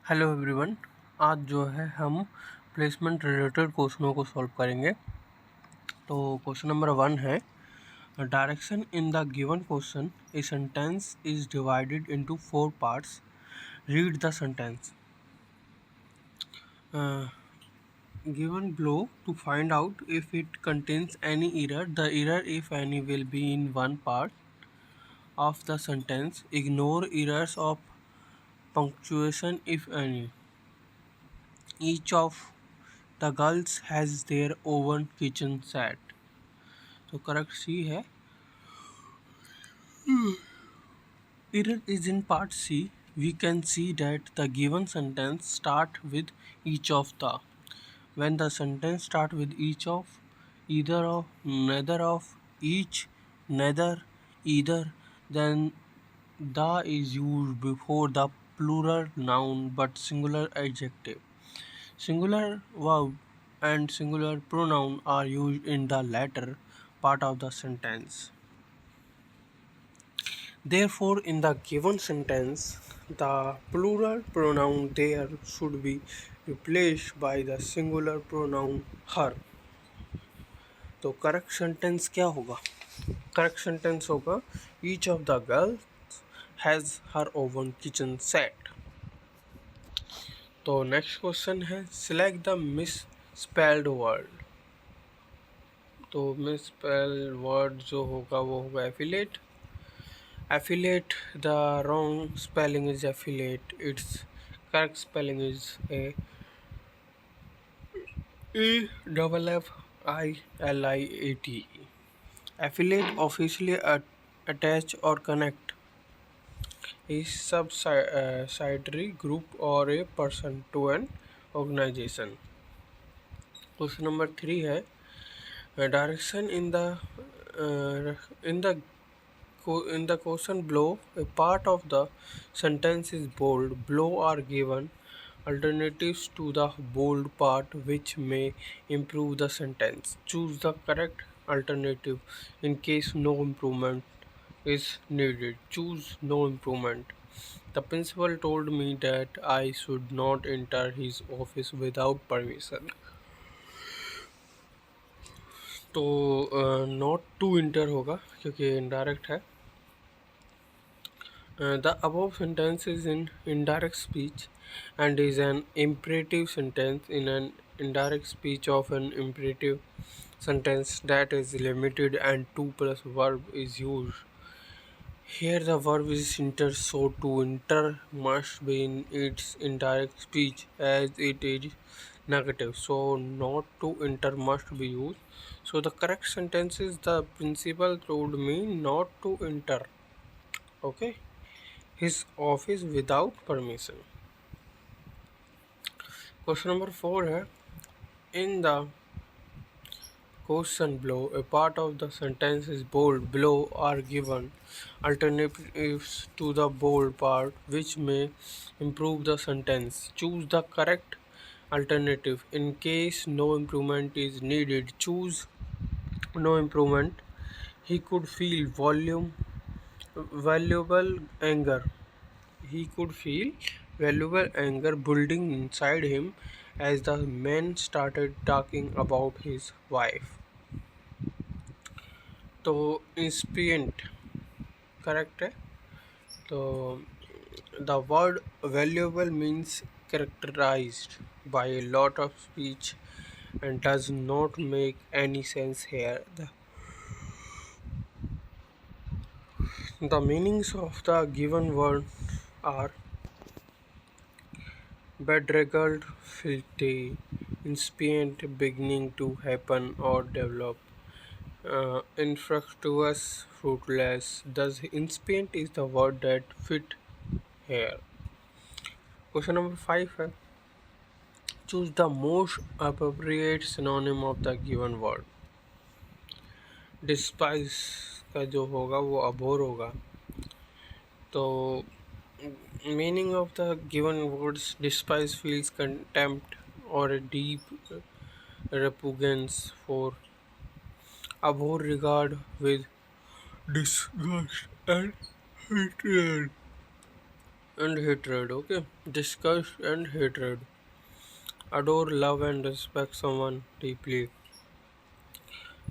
Hello everyone. आज जो है हम प्लेसमेंट रिलेटेड क्वेश्चनों को सॉल्व करेंगे। तो क्वेश्चन नंबर 1 है, direction in the given question a sentence is divided into 4 parts. Read the sentence given below to find out if it contains any error. The error, if any, will be in one part of the sentence. Ignore errors of punctuation if any. Each of the girls has their own kitchen set. तो correct सी है। Error is in part C. We can see that the given sentence start with each of the. When the sentence start with each of, either of, neither of, each, neither, either, then the is used before the plural noun but singular adjective. Singular verb and singular pronoun are used in the latter part of the sentence. Therefore, in the given sentence, the plural pronoun there should be replaced by the singular pronoun her. तो correct sentence क्या होगा? Correct sentence होगा each of the girls has her oven kitchen set. तो next question है, select the miss spelled word. तो miss spelled word जो होगा वो होगा affiliate. Affiliate, the wrong spelling is affiliate. Its correct spelling is AFFILIATE. Affiliate, officially attach or connect a subsidiary group or a person to an organization. Question number 3 है, direction in the question below, a part of the sentence is bold. Below are given alternatives to the bold part which may improve the sentence. Choose the correct alternative in case no improvement is needed. Choose no improvement. The principal told me that I should not enter his office without permission. तो not to inter होगा क्योंकि indirect है। The above sentence is in indirect speech and is an imperative sentence. In an indirect speech of an imperative sentence that is limited and 2 plus verb is used. Here the verb is inter, so to inter must be in its indirect speech as it is negative. So not to inter must be used. So the correct sentence is, the principal told me not to enter his office without permission. Question number 4 है, in the question below, a part of the sentence is bold. Below are given alternatives to the bold part which may improve the sentence. Choose the correct alternative in case no improvement is needed. Choose no improvement. He could feel valuable anger. He could feel valuable anger building inside him as the man started talking about his wife. तो इंस्पिएंट correct है। तो the word valuable means characterized by a lot of speech and does not make any sense here. The meanings of the given word are bedraggled, filthy, incipient, beginning to happen or develop, infructuous, fruitless. Thus, incipient is the word that fit here. Question number 5 है, choose the most appropriate synonym of the given word. Despise का जो होगा वो abhor होगा। तो meaning of the given words, despise feels contempt or a deep repugnance for, abhor regard with disgust and hatred, and hatred. Okay, disgust and hatred. Adore, love, and respect someone deeply.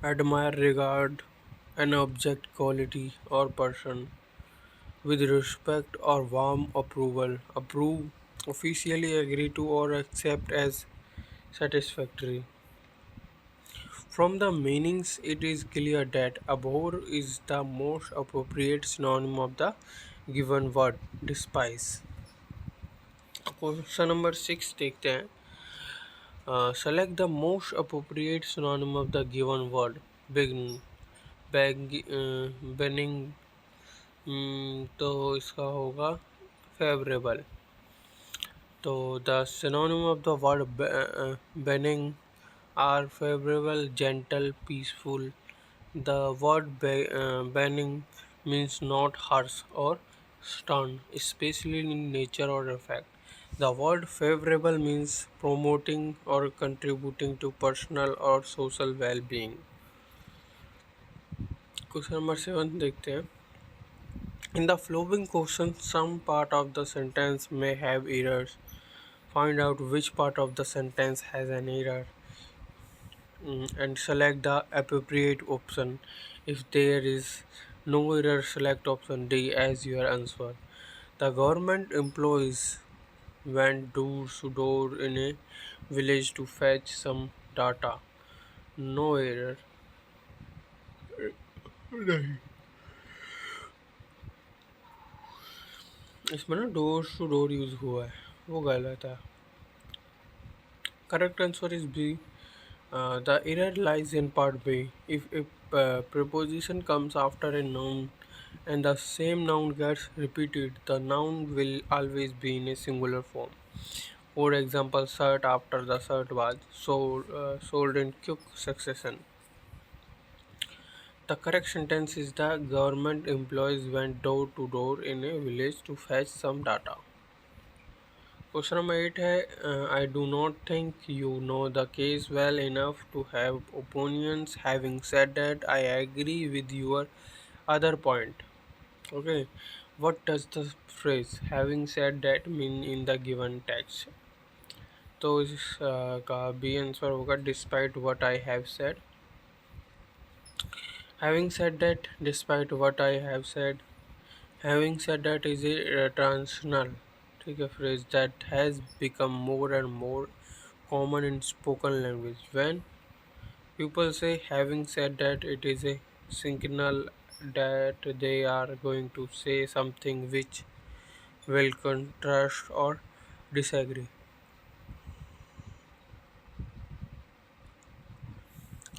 Admire, regard an object, quality, or person with respect or warm approval. Approve, officially agree to or accept as satisfactory. From the meanings, it is clear that abhor is the most appropriate synonym of the given word, despise. Question number 6 देखते हैं. Select the most appropriate synonym of the given word. Begin. Beginning. तो इसका होगा favorable. तो the synonym of the word beginning are favorable, gentle, peaceful. The word banning means not harsh or stern, especially in nature or effect. The word favorable means promoting or contributing to personal or social well-being. Question number 7 देखते हैं. In the following question, some part of the sentence may have errors. Find out which part of the sentence has an error. And select the appropriate option. If there is no error, select option D as your answer. The government employees went door to door in a village to fetch some data. No error. नहीं. इसमें ना door to door use हुआ है, वो गलत है. Correct answer is B. The error lies in part B. If a preposition comes after a noun and the same noun gets repeated, the noun will always be in a singular form. For example, shirt after the shirt was sold in quick succession. The correct sentence is the government employees went door to door in a village to fetch some data. Question number 8 है. I do not think you know the case well enough to have opinions. Having said that, I agree with your other point. Okay. What does the phrase having said that mean in the given text? तो इसका B answer होगा despite what I have said. Having said that, despite what I have said, having said that is a transitional, ठीक है, phrase that has become more and more common in spoken language. When people say having said that, it is a signal that they are going to say something which will contrast or disagree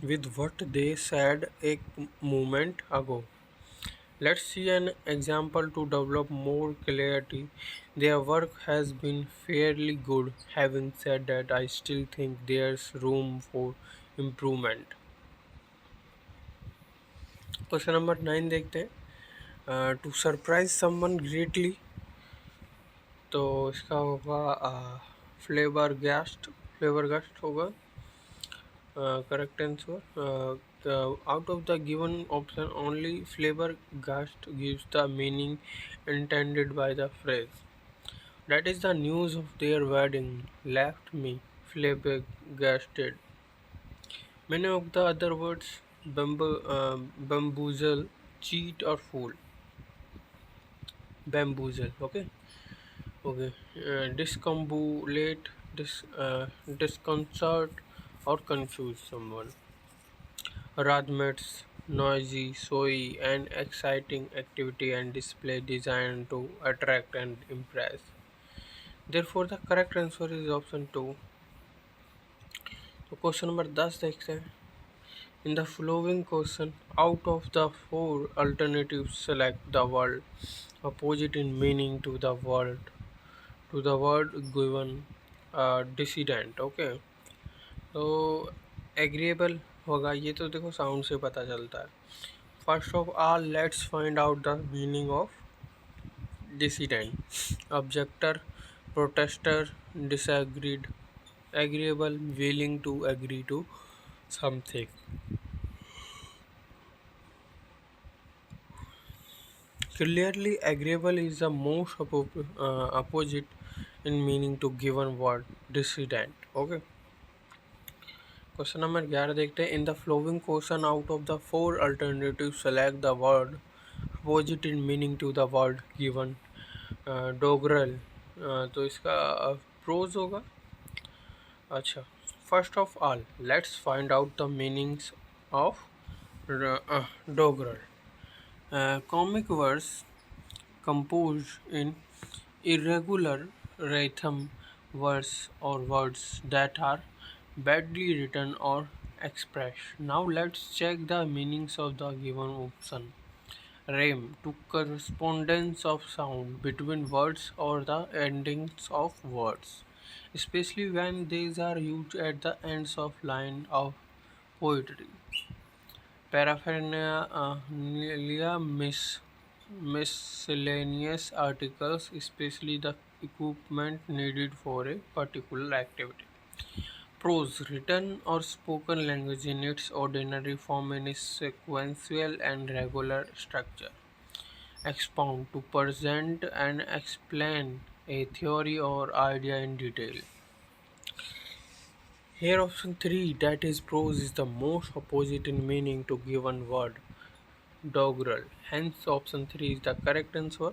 with what they said a moment ago. Let's see an example to develop more clarity. Their work has been fairly good. Having said that, I still think there's room for improvement. Question number 9 देखते हैं. To surprise someone greatly, तो इसका होगा flavour gust होगा. Correct answer. Out of the given option, only flavor gust gives the meaning intended by the phrase. That is the news of their wedding left me flabbergasted. Many of the other words bamboozle, cheat or fool. Bamboozle. Okay. Discombobulate, disconcert or confuse someone. Radmets, noisy, showy, and exciting activity and display designed to attract and impress. Therefore, the correct answer is option 2. तो question number 10 देखते हैं. In the following question, out of the four alternatives, select the word opposite in meaning to the word given. Dissident. Okay. तो agreeable होगा, ये तो देखो sound से पता चलता है. First of all let's find out the meaning of dissident. Objector, protester, disagreed. Agreeable, willing to agree to something. Clearly, agreeable is the most opposite in meaning to given word dissident. Okay. Question number 11 देखते हैं. In the following question, out of the four alternatives, select the word opposite in meaning to the word given. डोगरल. तो इसका pros होगा. अच्छा. First of all, let's find out the meanings of डोगरल. Comic verse composed in irregular rhythm, verse or words that are badly written or expressed. Now let's check the meanings of the given option. Rhyme to correspondence of sound between words or the endings of words, especially when these are used at the ends of line of poetry. Paraphernalia miscellaneous articles, especially the equipment needed for a particular activity. Prose, written or spoken language in its ordinary form in a sequential and regular structure. Expound, to present and explain a theory or idea in detail. Here option 3, that is prose, is the most opposite in meaning to given word doggerel. Hence option 3 is the correct answer.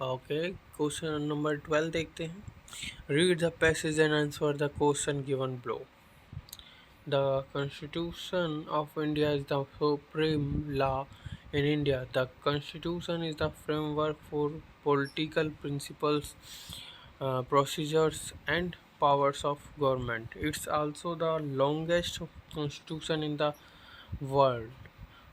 Okay, question number 12 देखते हैं. Read the passage and answer the question given below. The Constitution of India is the supreme law in India. The Constitution is the framework for political principles, procedures, and powers of government. It's also the longest constitution in the world,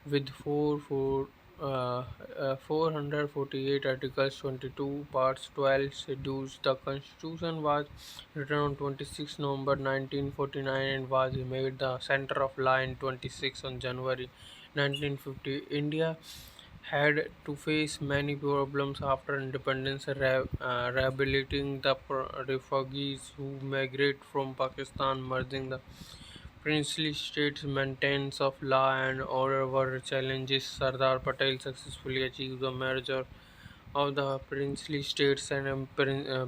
with 448 articles, 22 parts, 12 schedules. The Constitution was written on 26 November 1949 and was made the center of law in 26 on January 1950. India had to face many problems after independence, rehabilitating the refugees who migrate from Pakistan, merging the princely states, maintenance of law and order were challenges. Sardar Patel successfully achieved the merger of the princely states and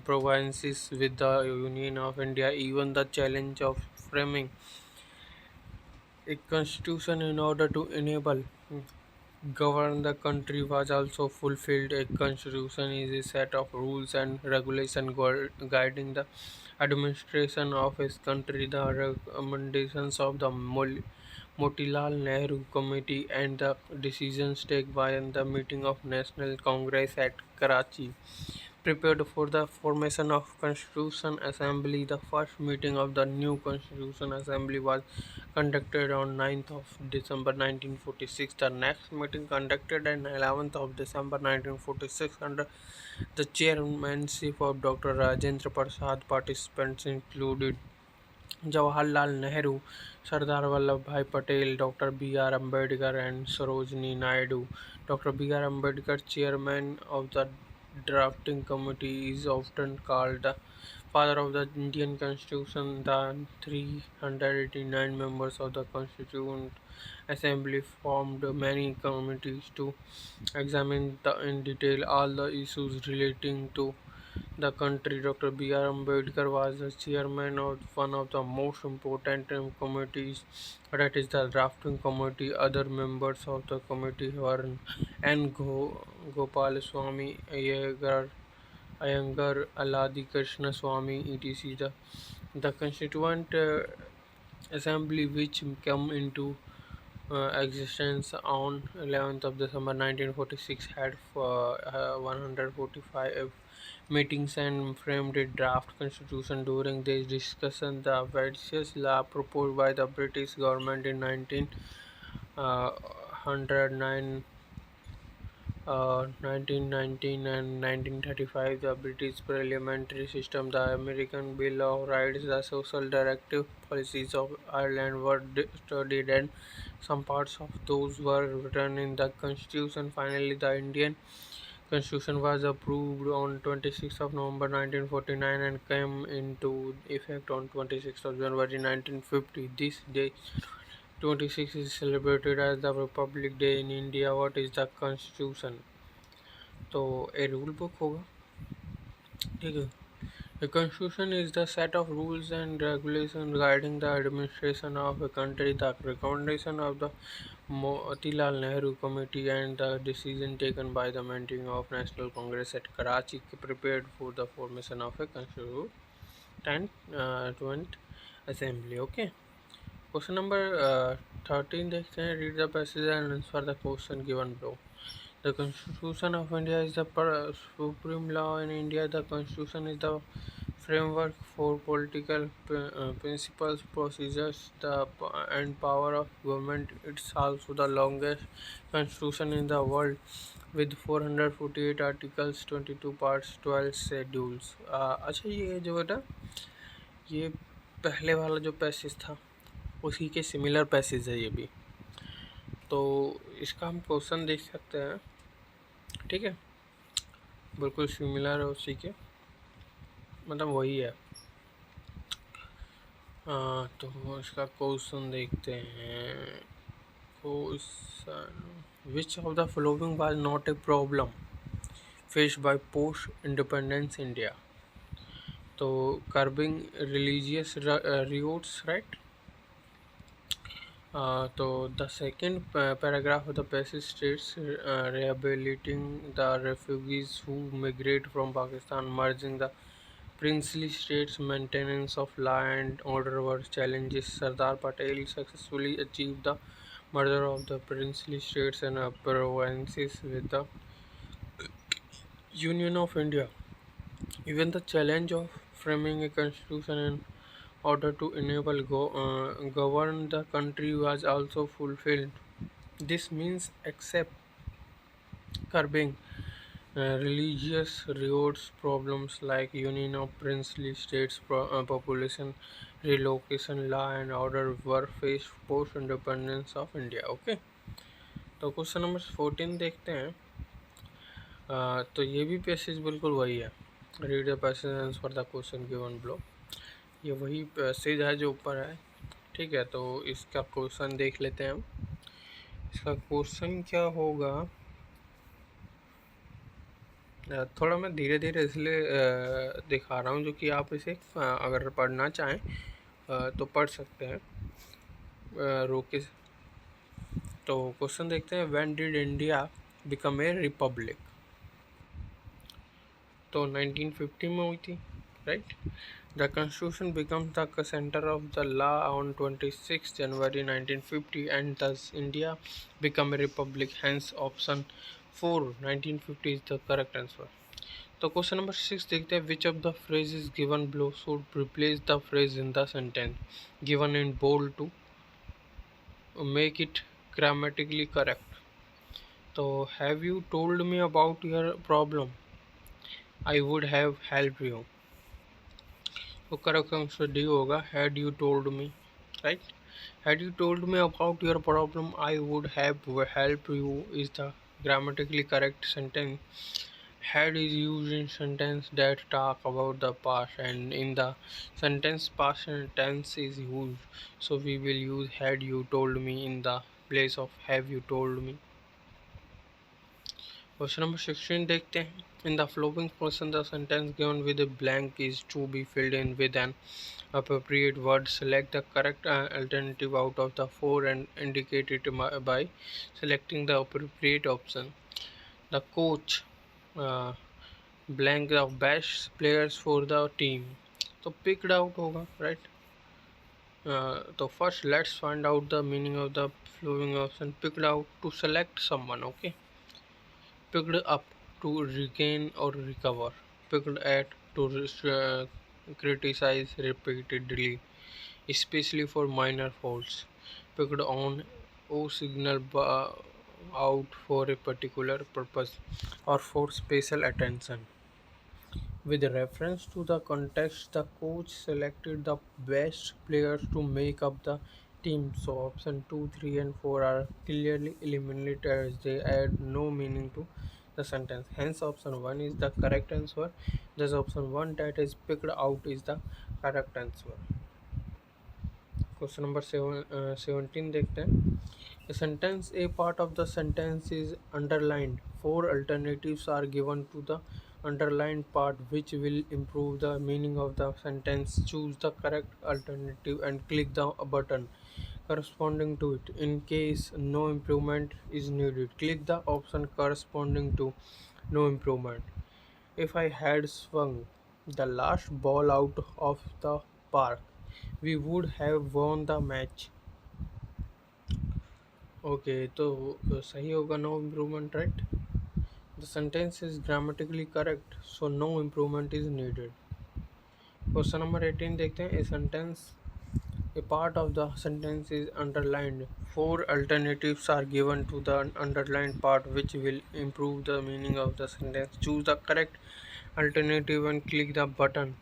provinces with the Union of India. Even the challenge of framing a constitution in order to enable govern the country was also fulfilled. A constitution is a set of rules and regulations guiding the administration of his country. The recommendations of the Motilal Nehru Committee and the decisions taken by the meeting of National Congress at Karachi prepared for the formation of Constitution Assembly. The first meeting of the new Constitution Assembly was conducted on 9th of December 1946. The next meeting conducted on 11th of December 1946 under the chairmanship of Dr. Rajendra Prasad. Participants included Jawaharlal Nehru, Sardar Vallabhbhai Patel, Dr. B.R. Ambedkar, and Sarojini Naidu. Dr. B.R. Ambedkar, chairman of the drafting committee, is often called the father of the Indian Constitution. The 389 members of the Constituent Assembly formed many committees to examine in detail all the issues relating to the country. Dr. B.R. Ambedkar was the chairman of one of the most important committees, that is the drafting committee. Other members of the committee were N. Gopal-Swamy Iyengar, Aladi Krishna Swamy, etc. The Constituent Assembly, which came into existence on 11th of December 1946, had 145 meetings and framed a draft constitution. During this discussion, the various law proposed by the British government in 1909, 1919 and 1935, the British parliamentary system, the American Bill of Rights, the social directive policies of Ireland were studied, and some parts of those were written in the Constitution. Finally, the Indian Constitution was approved on 26th of November 1949 and came into effect on 26th of January 1950. This day, 26, is celebrated as the Republic Day in India. What is the Constitution? तो a rule book होगा, ठीक है। A constitution is the set of rules and regulations guiding the administration of a country. The recommendation of the Motilal Nehru Committee and the decision taken by the meeting of National Congress at Karachi prepared for the formation of a constituent assembly. Okay. Question number 13 देखते हैं. Read the passage and answer the question given below. The Constitution of India is the supreme law in India. The Constitution is the framework for political principles, procedures, and power of government. It's also the longest constitution in the world, with 448 articles, 22 parts, 12 schedules. अच्छा, ये जो बेटा, ये पहले वाला जो passage था उसी के सिमिलर पैसेज है ये भी, तो इसका हम क्वेश्चन देख सकते हैं, ठीक है। बिल्कुल सिमिलर है उसी के, मतलब वही है। तो इसका क्वेश्चन देखते हैं। Question, which of the following was not a problem faced by post independence India? तो कर्बिंग रिलीजियस रिवोट्स, राइट। तो the second paragraph of the passage states rehabilitating the refugees who migrate from Pakistan, merging the princely states, maintenance of law and order were challenges. Sardar Patel successfully achieved the merger of the princely states and provinces with the Union of India. Even the challenge of framing a constitution in order to enable govern the country was also fulfilled. This means except curbing religious rewards problems like union of princely states, population relocation, law and order were faced post independence of India. Okay, तो question number 14 देखते हैं। तो ये भी passage बिल्कुल वही है। Read the passage answer for the question given below. ये वही पैसेज है जो ऊपर है, ठीक है। तो इसका क्वेश्चन देख लेते हैं हम। इसका क्वेश्चन क्या होगा, थोड़ा मैं धीरे धीरे इसलिए दिखा रहा हूँ जो कि आप इसे अगर पढ़ना चाहें तो पढ़ सकते हैं रोक के। तो क्वेश्चन देखते हैं, when did India become a republic? तो 1950 में हुई थी, right. The constitution becomes the centre of the law on 26 January 1950 and thus India become a republic, hence option 4 1950 is the correct answer. तो क्वेश्चन नंबर 6 देखते हैं, which of the phrases given below should replace the phrase in the sentence given in bold to make it grammatically correct? तो have you told me about your problem, I would have help you. तो correct answer D होगा, had you told me, right. Had you told me about your problem I would have help you is the grammatically correct sentence. Had is used in sentence that talk about the past, and in the sentence past tense is used, so we will use had you told me in the place of have you told me. Question number 16 देखते हैं। In the following question, the sentence given with a blank is to be filled in with an appropriate word. Select the correct alternative out of the four and indicate it by selecting the appropriate option. The coach blank the best players for the team. तो picked out होगा, right? तो first let's find out the meaning of the following option. Picked out, to select someone, okay. Picked up, to regain or recover. Picked at, to criticize repeatedly, especially for minor faults. Picked on, or signal out for a particular purpose or for special attention. With reference to the context, the coach selected the best players to make up the team. So option 2, 3 and 4 are clearly eliminated as they add no meaning to the sentence. Hence option 1 is the correct answer. Thus option 1 that is picked out is the correct answer. Question number 17 देखते हैं। A sentence A part of the sentence is underlined. Four alternatives are given to the underlined part which will improve the meaning of the sentence. Choose the correct alternative and click the button corresponding to it. In case no improvement is needed, click the option corresponding to no improvement. If I had swung the last ball out of the park, we would have won the match. Okay, तो सही होगा no improvement, right? The sentence is grammatically correct, so no improvement is needed. Question number 18 देखते हैं. A sentence, a part of the sentence is underlined. Four alternatives are given to the underlined part which will improve the meaning of the sentence. Choose the correct alternative and click the button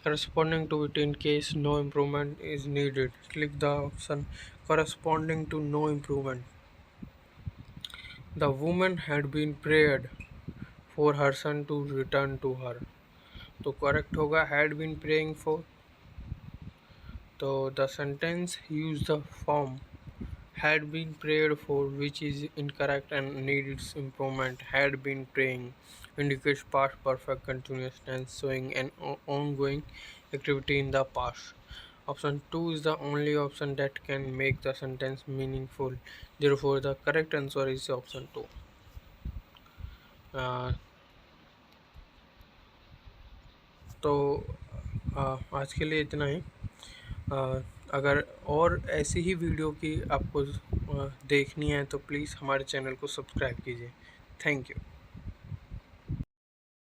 corresponding to it. In case no improvement is needed, click the option corresponding to no improvement. The woman had been prayed for her son to return to her. तो correct होगा had been praying for. तो the sentence use the form had been prayed for, which is incorrect and needs improvement. Had been praying indicates past perfect continuous tense showing an ongoing activity in the past. Option 2 is the only option that can make the sentence meaningful. Therefore, the correct answer is option 2. Uh, तो आज के लिए इतना ही. अगर और ऐसी ही video की आपको देखनी है तो प्लीज़ हमारे चैनल को सब्सक्राइब कीजिए. Thank you.